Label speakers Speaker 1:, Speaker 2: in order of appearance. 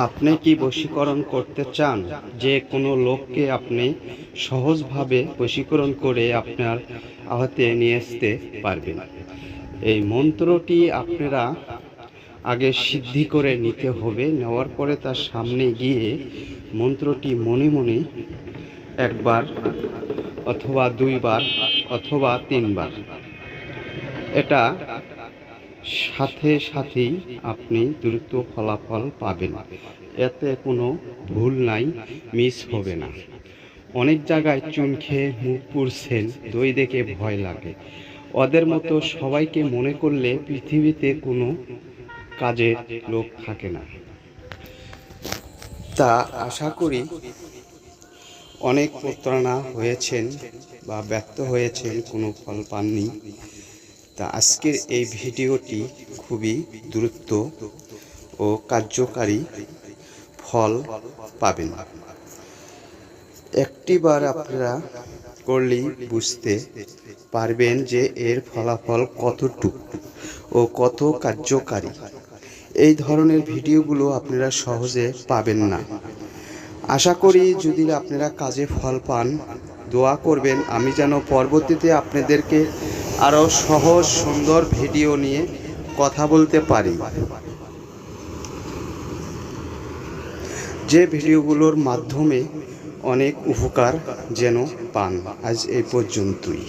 Speaker 1: আপনি কি বশীকরণ করতে চান? যে কোনো লোককে আপনি সহজভাবে বশীকরণ করে আপনার আওতায় নিয়ে আসতে পারবেন। এই মন্ত্রটি আপনারা আগে সিদ্ধি করে নিতে হবে। নেওয়ার পরে তার সামনে গিয়ে মন্ত্রটি মনে মনে একবার অথবা ২ বার অথবা ৩ বার, এটা সাথে সাথেই আপনি দ্রুত ফলাফল পাবেন। এতে কোনো ভুল নাই, মিস হবে না। অনেক জায়গায় চুন খেয়ে মুখ পুড়ছেন, দই দেখে ভয় লাগে। ওদের মতো সবাইকে মনে করলে পৃথিবীতে কোনো কাজের লোক থাকে না। তা আশা করি অনেক প্রতারণা হয়েছেন বা ব্যর্থ হয়েছেন, কোনো ফল পাননি। তা আজকের এই ভিডিওটি খুবই দ্রুত ও কার্যকারী ফল পাবেন। একটিবার আপনারা করলেই বুঝতে পারবেন যে এর ফলাফল কতটুকু ও কত কার্যকারী। এই ধরনের ভিডিওগুলো আপনারা সহজে পাবেন না। আশা করি যদি আপনারা কাজে ফল পান, দোয়া করবেন আমি যেন পরবর্তীতে আপনাদেরকে আরও সহজ সুন্দর ভিডিও নিয়ে কথা বলতে পারি, যে ভিডিওগুলোর মাধ্যমে অনেক উপকার যেন পান। আজ এই পর্যন্তই।